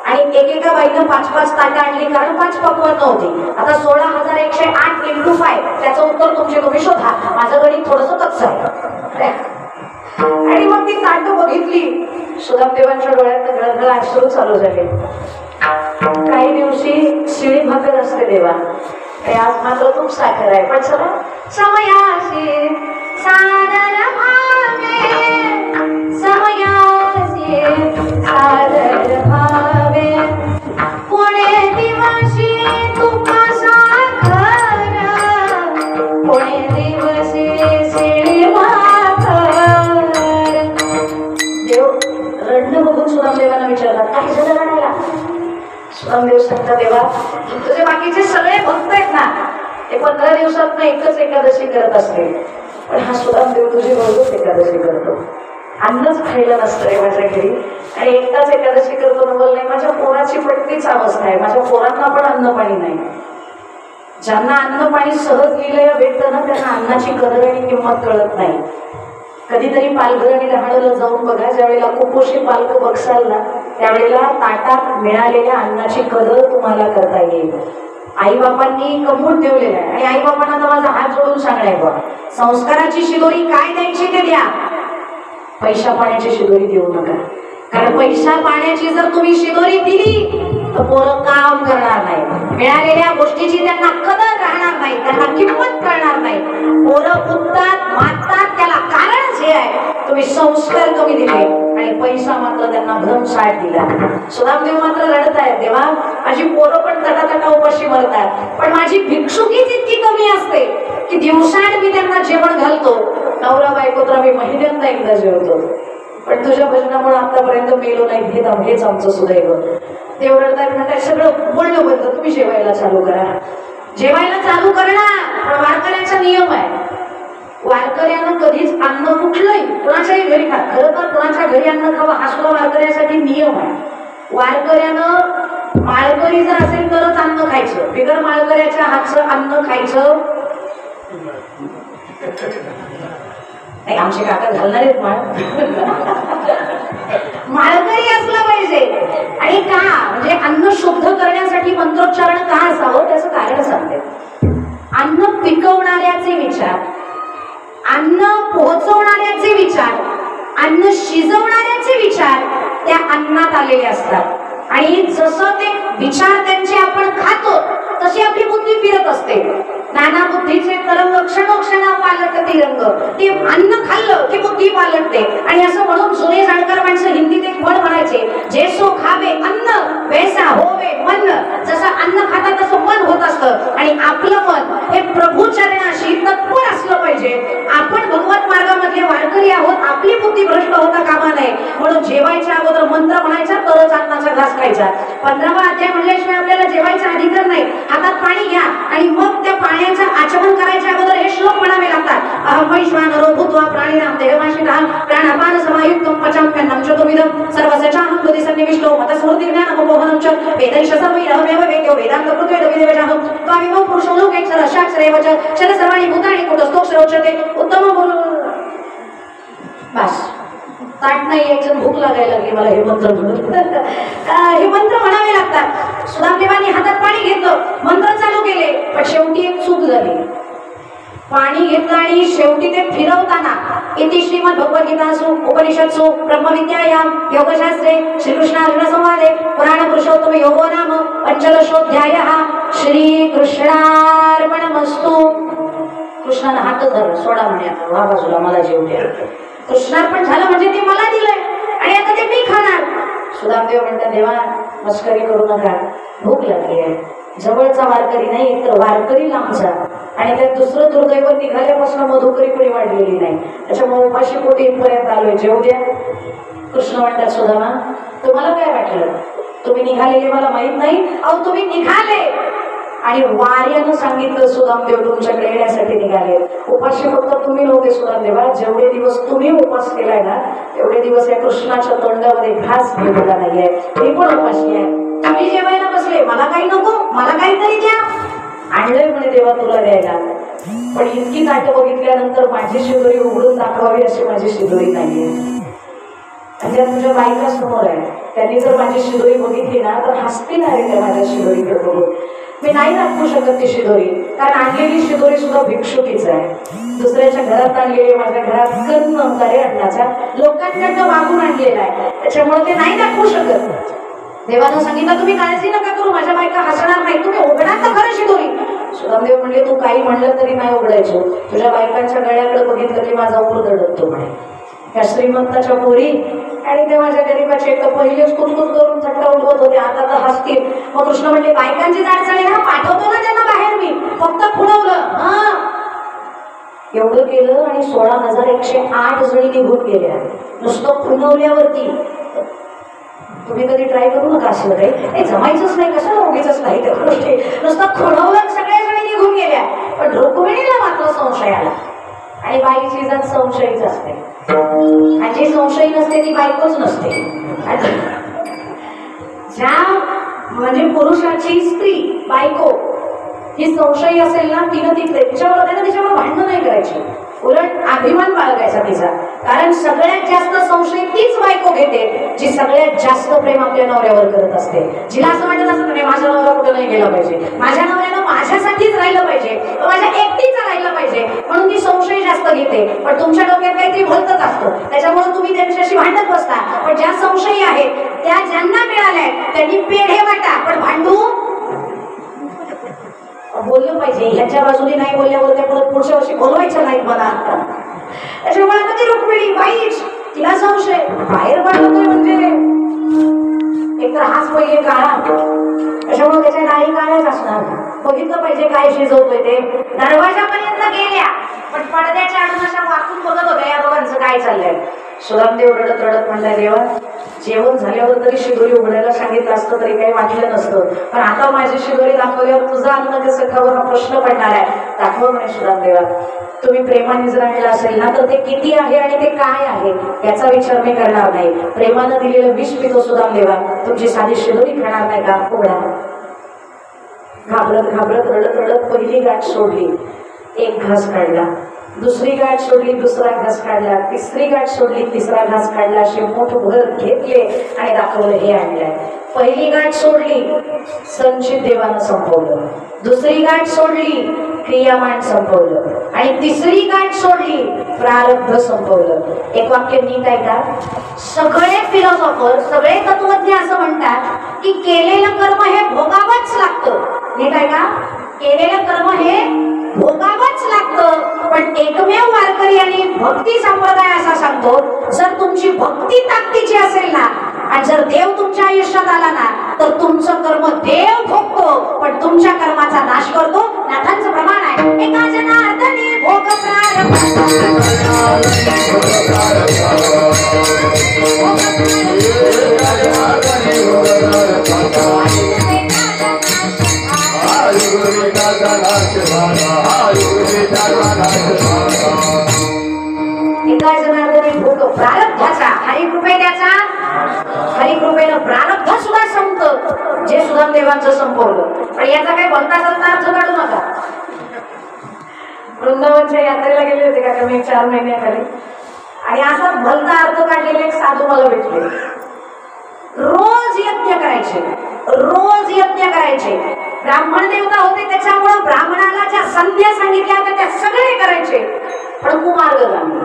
आणि एकेका बाईनं 5-5 ताटं आणली, कारण 5 पक्वान्न होती. आता 16,108 × 5 त्याचं उत्तर तुमचे तुम्ही शोधा. माझं गणित थोडंसं कच्चं आहे. आणि मग ती ताटं बघितली, सुदामदेवांच्या डोळ्यात गळगळ अश्रू चालू झाले. काही दिवशी शिळी भाकर असते देवा, आज मात्र तूप साखर आहे. पण चला समयाशी सादर भावे, समयाशी सादर भावे, पुणे दिवशी तुपा साखर, पुणे दिवशी शिळी भाकर. देव रडणं बघून सुदामदेवांना विचारतात, काही झालं रडायला? सुदामदेव सांगतात, देवा तुझे बाकीचे सगळे भक्त आहेत ना, ते 15 दिवसात एकच एकादशी करत असते, पण हा सुदामदेव तुझी रोजच एकादशी करतो. अन्नच खायला नसतं रे माझ्या घरी आणि एकटाच एकादशी करतो ना. बोल नाही, माझ्या पोराची पण तीच अवस्था आहे. माझ्या पोरांना पण अन्न पाणी नाही. ज्यांना अन्न पाणी सहज लिहिलं भेटतं ना, त्यांना अन्नाची कदर आणि किंमत कळत नाही. कधीतरी पालघर आणि डहाणूला जाऊन बघा, ज्यावेळेला कुपोषित पालक बघसाल ना, त्यावेळेला ताटात मिळालेल्या अन्नाची कदर तुम्हाला करता येईल. आई बापांनी कमवून ठेवलेलं आहे आणि आई बापांना तर माझा हात जोडून सांगणार बा, संस्काराची शिदोरी काय द्यायची ते द्या, पैसा पाण्याची शिदोरी देऊ नका. कारण पैसा पाण्याची जर तुम्ही शिदोरी दिली तर पोरं काम करणार नाही, मिळालेल्या गोष्टीची त्यांना कदर राहणार नाही, त्यांना किंमत कळणार नाही. पोरं उठतात मागतात, त्याला कारणच हे आहे तुम्ही संस्कार कमी दिले आणि पैसा मात्र त्यांना भ्रमसाठ दिला. सुदामदेव मात्र रडत आहेत, देवा माझी पोरं पण तटातटा उपाशी मरतात, पण माझी भिक्षुकीच इतकी कमी असते की दिवसाड मी त्यांना जेवण घालतो, नवरा बायको तर मी महिन्यांदा एकदा जेवतो, पण तुझ्या भजनामुळे आतापर्यंत मेलो नाही, हेच आमचं सुदैव. देव रडतात म्हणतात सगळं बोलणं बंद, तुम्ही जेवायला चालू करा. जेवायला चालू करणार, पण वारकऱ्यांचा नियम आहे, वारकऱ्यानं कधीच अन्न कुठलंही कुणाच्याही घरी खा, खरं तर कुणाच्या घरी अन्न खावं हा सुद्धा वारकऱ्यासाठी नियम आहे. वारकऱ्यानं माळकरी जर असेल तरच अन्न खायचं, बिगर माळकऱ्याच्या हातचं अन्न खायचं नाही. आमचे काका घालणार आहेत माळकरी असला पाहिजे. आणि का म्हणजे अन्न शुद्ध करण्यासाठी मंत्रोच्चारण का असावं त्याचं कारण सांगते. अन्न पिकवणाऱ्याचे विचार, अन्न पोहोचवणाऱ्याचे विचार, अन्न शिजवणाऱ्याचे विचार त्या अन्नात आलेले असतात आणि जसं ते विचार त्यांचे आपण खातो तशी आपली बुद्धी फिरत असते. नाना बुद्धीचे तरंग क्षणोक्षणा पालटते रंग, ते अन्न खाल्लं की बुद्धी पालटते. आणि असं म्हणून जुने जाणकार माणसं हिंदीत एक म्हण म्हणायचे, जैसो खावे अन्न वैसा होवे मन. जसं अन्न खाता तसं मन होत असतं आणि आपलं मन हे प्रभू चरणाशी तत्पर असलं पाहिजे. आपण भगवत मार्गामधले वारकरी आहोत, आपली बुद्धी भ्रष्ट होता कामा नये. म्हणून जेवायच्या अगोदर मंत्र म्हणायचा तरच अन्नाचा घास खायचा. 15वा अध्याय म्हणल्याशिवाय आपल्याला जेवायचा अधिकार नाही. हातात पाणी घ्या आणि मग त्या पाण्याचं आचमन करायच्या अगोदर हे श्लोक म्हणावे लागतात. अहं वैश्वानरो भूत्वा प्राणिनां देहमाश्रितः प्राणापान समायुक्तं पचाम्यन्नं चतुर्विधं सर्वसचाहं हृदि सन्निविष्टो मतस्मृति ज्ञानमोहनं च वेदैश्च सर्वैरहमेव वेद्यो वेदान्तकृत्वेदविदेवशः त्वामिमं पुरुषो लोकेक्षर अक्षाक्षरेव च क्षर सर्वाणि भूतानि कूटस्थोक्षरोच्यते उत्तमं गुरु. बस ताट नाही यायचं, भूक लागायला लागली मला हे मंत्र म्हणून. हे मंत्र म्हणावे लागतात. सुदामदेवांनी हातात पाणी घेतलं, मंत्र चालू केले, पण शेवटी एक चूक झाली. पाणी घेतलं आणि शेवटी ते फिरवताना इति श्रीमद भगवद्गीतासु उपनिषत्सु ब्रह्मविद्यायां योगशास्त्रे श्रीकृष्णार्जुन संवादे पुराण पुरुषोत्तम योगो नाम पंचदशोऽध्यायः. श्रीकृष्णार्पणमस्तु. कृष्णानं हात धरलं, सोडा म्हणे वा बाजूला, मला जेवू द्या. कृष्णार्पण झालं म्हणजे ते मला दिलंय आणि आता ते मी खाणार. सुदामदेव म्हणतात, देवा मस्करी करू नका, भूक लागली आहे. जवळचा वारकरी नाही तर वारकरी लांबचा, आणि त्यात दुसरं दुर्दैव निघाल्यापासून मधुकरी कोणी वाढलेली नाही, त्याच्यामुळे उपाशी पोटी इथपर्यंत आलोय, जेवू द्या. कृष्ण म्हणतात, सुदामा तुम्हाला काय वाटलं, तुम्ही निघालेले मला माहित नाही. अहो तुम्ही निघाले आणि वार्यानं सांगितलं सुदामदेव तुमच्याकडे येण्यासाठी निघाले. उपाशी फक्त तुम्ही नव्हते सुदामदेवा, जेवढे दिवस तुम्ही उपास केलाय ना तेवढे दिवस या कृष्णाच्या तोंडामध्ये घास घेतला नाहीये, मी पण उपाशी आहे. तुम्ही जेवायला बसले, मला काही नको, मला काहीतरी द्या. आणलंय म्हणे देवा तुला द्यायला, पण इतकी ताटं बघितल्यानंतर माझी शिदोरी उघडून दाखवावी अशी माझी शिदोरी नाहीये. म्हणजे तुझ्या बायका समोर आहे, त्यांनी जर माझी शिदोरी बघितली ना तर हसतील आहे त्या माझ्या शिदोरीकडे बघून. मी नाही दाखवू शकत ती शिदोरी, कारण आणलेली शिदोरी सुद्धा भिक्षुकीच आहे. दुसऱ्याच्या घरात आणलेली, माझ्या घरात कर्ण नव्हता अन्नाचा, लोकांकडनं मागून आणलेला आहे, त्याच्यामुळे ते नाही दाखवू शकत. देवानं सांगितलं तुम्ही काळजी नका करू, माझ्या बायका हसणार नाही, तुम्ही उघडा तर खरं शिदोरी. सुदामदेव म्हणले तू काही म्हणलं तरी नाही उघडायचो, तुझ्या बायकांच्या गळ्याकडे बघितलं की माझा ऊर दडपतो म्हणे. या श्रीमंताच्या पोरी आणि ते माझ्या गरीबाचे एक तर पहिलेच कुतकुत करून थट्टा उडवत होते, आता तर हसतील. मग कृष्ण म्हणले बायकांची जाडचाळी ना, पाठवतो ना त्यांना बाहेर, मी फक्त खुणवलं. हा एवढं केलं आणि 16,108 जणी निघून गेल्या नुसतं खुणवल्यावरती. तुम्ही कधी ट्राय करू नका असलं काही, जमायचंच नाही, कशाला उगीच नाही त्या गोष्टी. नुसतं खुणवलं, सगळ्या जणी निघून गेल्या. पण रुक्मिणीला मात्र संशय आला, आणि बाईची जात संशयीच असते, आणि जी संशयी नसते ती बायकोच नसते. ज्या म्हणजे पुरुषाची स्त्री बायको ही संशयी असेल ना, तिनं तिच्यावर भांडणं नाही करायची, उलट अभिमान बाळगायचा तिचा. कारण सगळ्यात जास्त संशय तीच बायको घेते जी सगळ्यात जास्त प्रेम आपल्या नवऱ्यावर करत असते. जिला असं वाटत असतं माझा नवरा कुठं नाही गेला पाहिजे, माझ्या नवऱ्यानं बघितले, पण तुमच्या डोक्यात काहीतरी भलतच असतं, त्याच्यामुळे तुम्ही त्यांच्याशी भांडत बसता. पण ज्या संशयी आहेत त्या ज्यांना मिळाल्या त्यांनी पेढे वाटा, पण भांडू बोललं पाहिजे. ह्याच्या बाजूने नाही बोलल्यावर त्या परत पुढच्या वर्षी बोलवायच्या नाहीत मला. त्याच्यामुळे कधी रुक्मिणी बाईच तिला संशय बाहेर पाठवतोय म्हणजे एकतर हाच पहिले काळा, त्याच्यामुळे त्याच्या नाही काळ्याच असणार. बघितलं पाहिजे काय शिजवतोय ते. दरवाजापर्यंत गेल्या पण पडद्याच्या आडून अशा वाकून बघत होत्या या दोघांचं काय चाललंय. सुदामदेव रडत रडत म्हणताय, देवा जेवण झाल्यावर तरी शिदोरी उघडायला सांगितलं असतं तरी काही वाटलं नसतं, पण आता माझी शिदोरी दाखवल्यावर तुझं अन्न कसं खावं हा प्रश्न पडणार आहे. दाखव म्हणे सुदामदेवा. तुम्ही प्रेमाने जर आणलं असेल ना तर ते किती आहे आणि ते काय आहे याचा विचार मी करणार नाही. प्रेमानं दिलेलं विष पितो सुदामदेवा, तुमची साधी शिदोरी खाणार नाही का. उघडा. घाबरत घाबरत रडत रडत पहिली गाठ सोडली, एक घास काढला. दुसरी गाठ सोडली, दुसरा घास काढला. तिसरी गाठ सोडली, तिसरा घास काढला. असे मोठभर घेतले आणि दाखवलं हे आणलंय. पहिली गाठ सोडली, संचित देवानं संपवलं. दुसरी गाठ सोडली, क्रियामान संपवलं. आणि तिसरी गाठ सोडली, प्रारब्ध संपवलं. एक वाक्य नीट आहे का. सगळे फिलॉसॉफर, सगळे तत्वज्ञ असं म्हणतात की केलेलं कर्म हे भोगावंच लागतं. नीट आहे का. केलेलं कर्म हे भोगावंच लागतं. पण एकमेव वारकरी आणि भक्ती संप्रदाय असा सांगतो, जर तुमची भक्ती ताकदीची असेल ना आणि जर देव तुमच्या आयुष्यात आला ना तर तुमचं कर्म देव भोगतो, पण तुमच्या कर्माचा नाश करतो. नाथांचं प्रमाण आहे, एका जनार्दनी भोग प्रारब्ध. प्रारब्धाचा हरिकृपेचा हरिकृपेनं प्रारब्ध सुद्धा संपतं, जे सुदामदेवांचं संपवलं. पण याचा काही भलता सलता अर्थ काढू नका. वृंदावनच्या यात्रेला गेले होते का मी 4 महिन्याखाली, आणि असा भलता अर्थ काढलेले एक साधू मला भेटले. रोज यज्ञ करायचे, रोज यज्ञ करायचे. ब्राह्मण देवता होते त्याच्यामुळे ब्राह्मणाला ज्या संध्या सांगितल्या होत्या त्या सगळे करायचे, पण कुमार्गगामी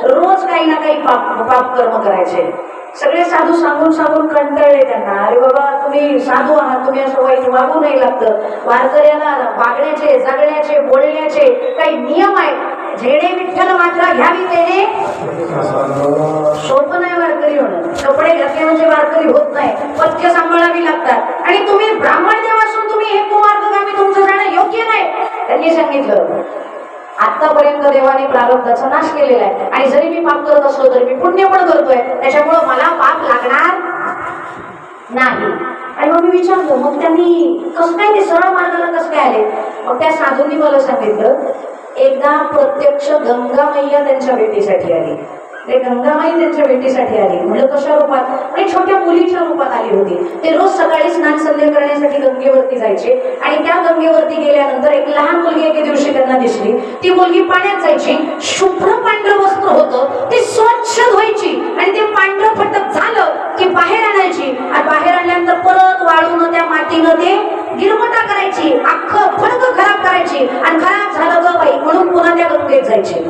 रोज काही ना काही पाप कर्म करायचे. सगळे साधू सांगून सांगून कंटाळले त्यांना. अरे बाबा तुम्ही साधू आहात, तुम्ही असं वाईट वागू नाही लागतं. वारकऱ्याला वागण्याचे, जगण्याचे, बोलण्याचे काही नियम आहेत. झेडे विठ्ठल मात्र घ्यावी तेने सोपं नाही वारकरी होणं. कपडे घातले म्हणजे वारकरी होत नाही, पथ्य सांभाळावी लागतात. आणि तुम्ही ब्राह्मण देव असून तुम्ही हे कुमार्गगामी तुमचं जाणं योग्य नाही. त्यांनी सांगितलं आतापर्यंत देवाने प्रारब्धाचा नाश केलेला आहे, आणि जरी मी पाप करत असलो तरी मी पुण्य पण करतोय, त्याच्यामुळे मला पाप लागणार नाही. आणि मग मी विचारलं, मग त्यांनी कसं काय ते सरळ मार्गाला कसं काय आले. मग त्या साधूंनी मला सांगितलं, एकदा प्रत्यक्ष गंगा मैया त्यांच्या भेटीसाठी आली. ते गंगामाई त्यांच्या भेटीसाठी आली. म्हणजे कशा रूपात, म्हणजे छोट्या मुलीच्या रूपात आली होती. ते रोज सकाळी स्नान संध्या करण्यासाठी गंगेवरती जायचे, आणि त्या गंगेवरती गेल्यानंतर एक लहान मुलगी एके दिवशी त्यांना दिसली. ती मुलगी पाण्यात जायची, शुभ्र पांढरं वस्त्र होतं, ते स्वच्छ धुवायची, आणि ते पांढरं फटक झालं की बाहेर आणायची, आणि बाहेर आणल्यानंतर परत वाळून त्या मातीनं ते गिरमटा करायची, अख्खं फडकं खराब करायची, आणि खराब झालं ग बाई म्हणून पुन्हा त्या गंगेत जायची.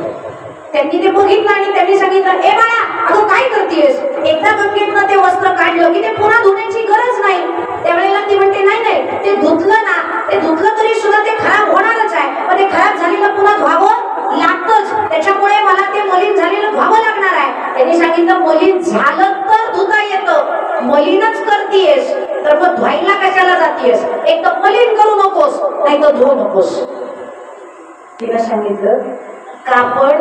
त्यांनी ते बघितलं आणि त्यांनी सांगितलं, ए बाळा अगं काय करतेस. एकदा गंगेतनं ते वस्त्र काढलं की ते पुन्हा धुण्याची गरज नाही. त्यावेळेला ती म्हणते, नाही नाही ते धुतलं ना, ते धुतलं तरी सुद्धा ते खराब होणारच आहे, पण ते खराब झालेलं पुन्हा धुवावं लागतच, त्याच्यामुळे मला ते मलिन झालेलं धुवावं लागणार आहे. त्यांनी सांगितलं, मलिन झालं तर धुता येतं, मलिनच करतीयस तर मग धुवायला कशाला जातीयस. एक तर मलिन करू नकोस, नाही तर धुवू नकोस. तिला सांगितलं, कापड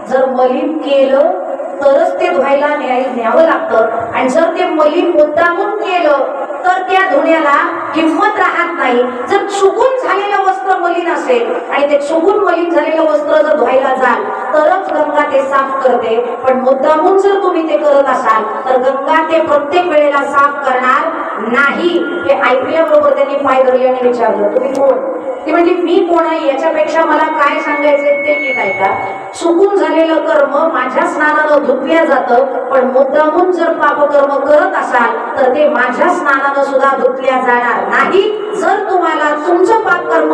जर मलिन केलं तरच ते धुवायला न्यावं लागतं, आणि जर ते मलिन मुद्दामून केलं तर त्या धुण्याला किंमत राहत नाही. जर चुकून झालेलं वस्त्र मलिन असेल आणि ते चुकून मलिन झालेलं वस्त्र जर धुवायला जाल तरच गंगा ते साफ करते, पण मुद्दामून जर तुम्ही ते करत असाल तर गंगा ते प्रत्येक वेळेला साफ करणार नाही. हे ऐकल्याबरोबर त्यांनी पाय धरले आणि विचारलं, तुम्ही कोण. ती म्हणजे मी कोण आहे याच्यापेक्षा मला काय सांगायचं ते नीट ऐका. चुकून झालेलं कर्म माझ्या स्नानानं धुतल्या जातं, पण मुद्दामून जर पापकर्म करत असाल तर ते माझ्या स्नानानं सुद्धा धुतल्या जाणार नाही. जर तुम्हाला तुमचं पापकर्म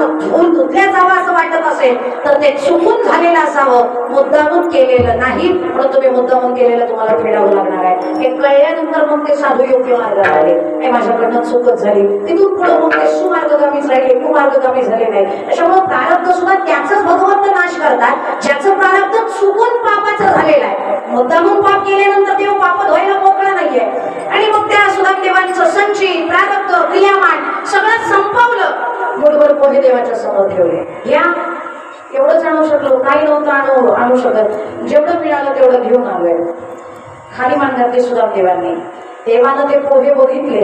धुतल्या जावं असं वाटत असेल असेल तर ते चुकून झालेलं असावं, मुद्दामून केलेलं नाही. म्हणून तुम्ही मुद्दामून केलेलं तुम्हाला फेडावं लागणार आहे. हे कळल्यानंतर मग ते साधू योग्य मार्गाला आले. हे माझ्याकडनं चूकच झाली, तिथून पुढे मग ते सुमार्गगामीच राहिले, कुमार्गगामी झाले नाही. त्याच्यामुळे प्रारब्ध सुद्धा त्याच भगवंत नाश करतात ज्याचं प्रारब्ध चुकून पापाचं झालेलं आहे. मुद्दामून पाप केल्यानंतर देव पाप धुवायला मोकळा नाहीये. आणि मग त्या सुदामदेवांचं संचित प्रारब्ध क्रियामान सगळं संपवलं, मुठभर पोहे देवाच्या समोर ठेवले. या एवढंच आणू शकलो, काही नव्हतं आणू शकत, जेवढं मिळालं तेवढं घेऊन आलोय. खाली मान घातली सुदामदेवांनी. देवानं ते पोहे बघितले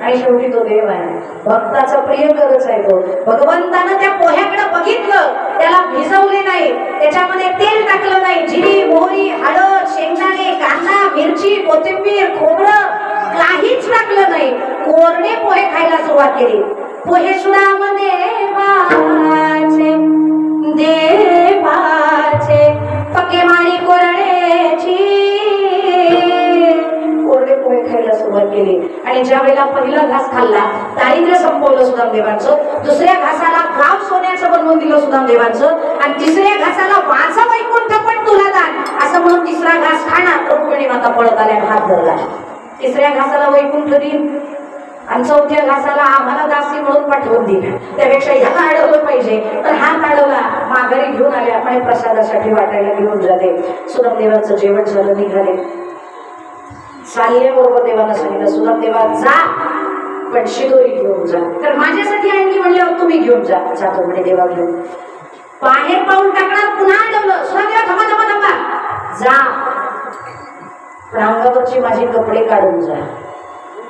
आणि शेवटी तो देव आहे, भक्ताचा प्रिय करच आहे तो. भगवंतानं त्या पोह्याकडे बघितलं, त्याला भिजवले नाही, त्याच्यामध्ये तेल टाकलं नाही, जिरी मोहरी हळद शेंगदाणे कांदा मिरची कोथिंबीर खोबरं काहीच टाकलं नाही. कोरडे पोहे खायला सुरुवात केली. पोहे सुदाम देवाचे देवाचे पके मारी कोरड्याची कोरडे पोहे खायला सुरुवात केली. आणि ज्या वेळेला पहिला घास खाल्ला दारिद्र्य संपवलं सुदामदेवांचं, दुसऱ्या घासाला गाव सोन्याचं बनवून दिलं सुदामदेवांचं, आणि तिसऱ्या घासाला माझं वैकुंठ पण तुला दान असं म्हणून तिसरा घास खाणार रुक्मिणी माता पळत आल्या हात धरला. तिसऱ्या घासाला वैकुंठ दिन आणि चौथ्या घासाला आम्हाला दासी म्हणून पाठवून दिलं. त्यापेक्षा ह्याला अडवलं पाहिजे तर हात अडवला, माघारी घेऊन आले, आपण प्रसादासाठी वाटायला घेऊन जाते. सुदामदेवाचं जेवण झालं, निघाले. चालल्याबरोबर देवानं सांगितलं, सुदामदेवा जा पण शिदोरी घेऊन जा. तर माझ्यासाठी आणली म्हणल्यावर तुम्ही घेऊन जा. जातो म्हणे देवा घेऊन. बाहेर पाऊल टाकणार, पुन्हा अडवलं, सुदामदेवा थांबा थांबा थांबा, जा पण अंगावरची माझे कपडे काढून जा.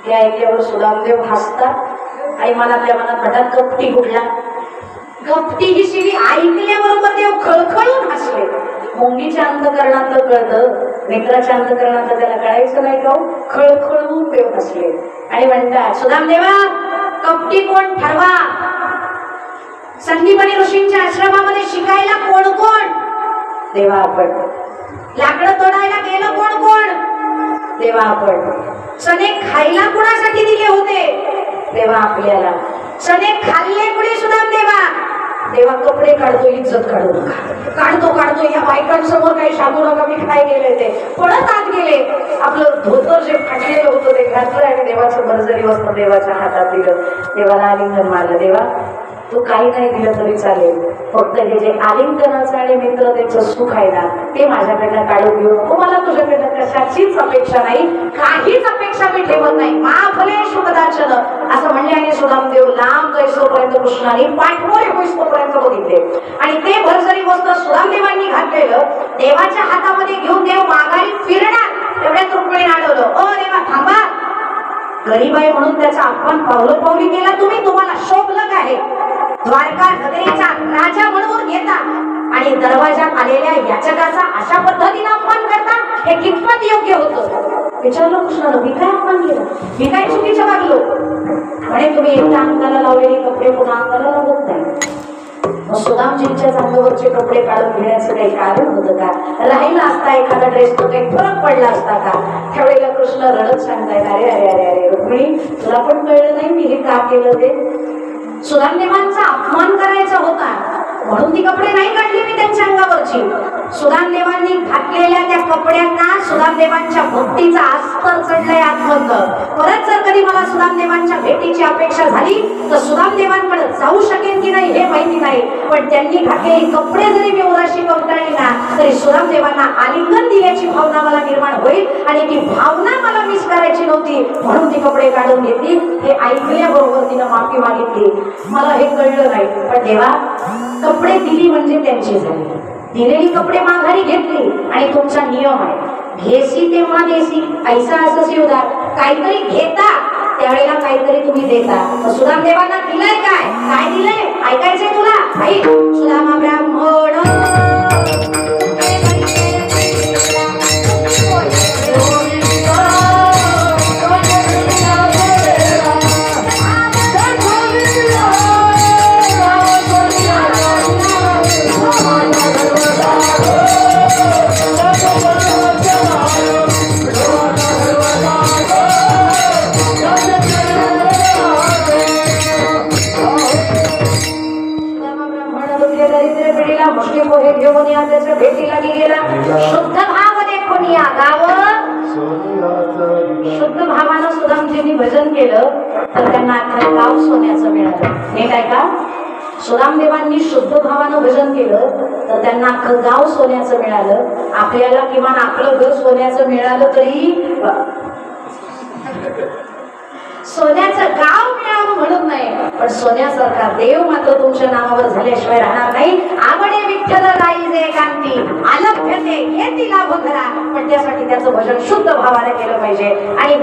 हे ऐकल्यावर सुदामदेव हसतात आणि मनातल्या मनात म्हणतात कपटी कुठला. कपटी ही शिवी ऐकल्याबरोबर देव खळखळून हसले. मुंगीच्या अंतकरणातलं कळतं, मित्राच्या अंतकरणातलं त्याला कळायचं नाही का, खळखळून देव हसले आणि म्हणतात सुदामदेवा कपटी कोण ठरवा. संदीपनी ऋषींच्या आश्रमामध्ये शिकायला कोण कोण. देवा आपण. लाकडं तोडायला गेलं कोण कोण. देवा आपण. चणे खायला कुणासाठी दिले होते. देवा आपल्याला. चणे खाल्ले कुणी सुदामदेवा. देवा कपडे काढतो, इज्जत काढू नका. काढतो या बायकांसमोर काही सांगू नका मी काय गेले ते. पळत आत गेले, आपलं धोतर जे फाटलेलं होतं ते घातलं आणि देवाचं बरजरी वस्त्र देवाच्या हातात दिलं. देवाला आलिंगन मारलं. देवा तू काही नाही दिलं तरी चालेल, फक्त हे जे आलिंगनाचं आणि मित्रतेचं सुख आहे ना ते माझ्याकडनं काढून घेऊ नको. मला तुझ्याकडनं कशाचीच अपेक्षा नाही, काहीच अपेक्षा मी ठेवत नाही. माफले शुभदाचन असं म्हणले आणि सुदामदेव लांब जाईस्तोपर्यंत कृष्णाने पाठमोरे होईस्तोपर्यंत बघितले. आणि ते भरजरी वस्त्र सुदामदेवांनी घातलेलं देवाच्या हातामध्ये घेऊन देव माघारी फिरणार तेवढ्यात रुक्मिणीने अडवलं. ओ देवा थांबा, गरीब आहे म्हणून त्याचा अपमान पावलोपावली केला तुम्ही, तुम्हाला शोभलं काय. द्वारका नगरीचा राजा म्हणून घेता आणि दरवाजात आलेल्या याचकाचा अशा पद्धतीने अपमान करता, हे कितपत योग्य होतं. विचारलं कृष्णानं, मी काय अपमान केलं, मी काय चुकीचं वागलो. म्हणे तुम्ही एकदा अंगाला लावलेले कपडे पुन्हा अंगाला लावत नाही. मग सुदामजींच्या अंगावरचे कपडे काढून घेण्याचं काही कारण होतं का. राहिला असता एखादा ड्रेस तो काही फरक पडला असता का. त्यावेळेला कृष्ण रडत सांगतायत, अरे अरे अरे अरे रुक्मिणी तुला पण कळलं नाही मी हे का केलं ते. सुदामदेवांचा अपमान करायचा होता म्हणून ती कपडे नाही काढली मी त्यांच्या अंगावरची. सुदामदेवांनी घातलेल्या त्या कपड्यांना सुदामदेवांच्या भक्तीचा अस्तर चढलाय आतमधलं. परत जर कधी मला सुदामदेवांच्या भेटीची अपेक्षा झाली तर सुदामदेवांकडे जाऊ शकेन की नाही हे माहिती नाही, पण त्यांनी घातलेली कपडे जरी मी उराशी कवटाळली ना तरी सुदामदेवांना आलिंगन दिल्याची भावना मला निर्माण होईल आणि ती भावना मला मिस करायची नव्हती म्हणून ती कपडे काढून घेतली. हे ऐकल्याबरोबर तिनं माफी मागितली. मला हे कळलं नाही, पण देवा कपडे दिली म्हणजे त्यांची झाली. दिलेली कपडे माघारी घेतली आणि तुमचा नियम आहे घेसी तेव्हा देसी, ऐसा असं उदार. काहीतरी घेता त्यावेळेला काहीतरी तुम्ही देता. सुदामदेवांना दिलंय काय, काय दिलंय ऐकायचंय तुला. आई सुदामा ब्राह्मण मुष्टी पोहे घेऊन या त्याच्या भेटीला गेला. शुद्ध भावाने कोणी या गाव शुद्ध भावानं सुदामजींनी भजन केलं तर त्यांना अख्खं गाव सोन्याचं मिळालं. हे काय का सुदामदेवांनी शुद्ध भावानं भजन केलं तर त्यांना अख्खं गाव सोन्याचं मिळालं. आपल्याला किमान आपलं घर सोन्याचं मिळालं तरी सोन्याचं गाव मिळावं म्हणत नाही, पण सोन्यासारखा देव मात्र तुमच्या नावावर झाल्याशिवाय राहणार नाही. आवडे विठ्ठल राईजे कांती अलभ्यते हे तिला भगरा, पण त्यासाठी त्याचं भजन शुद्ध भावाने केलं पाहिजे. आणि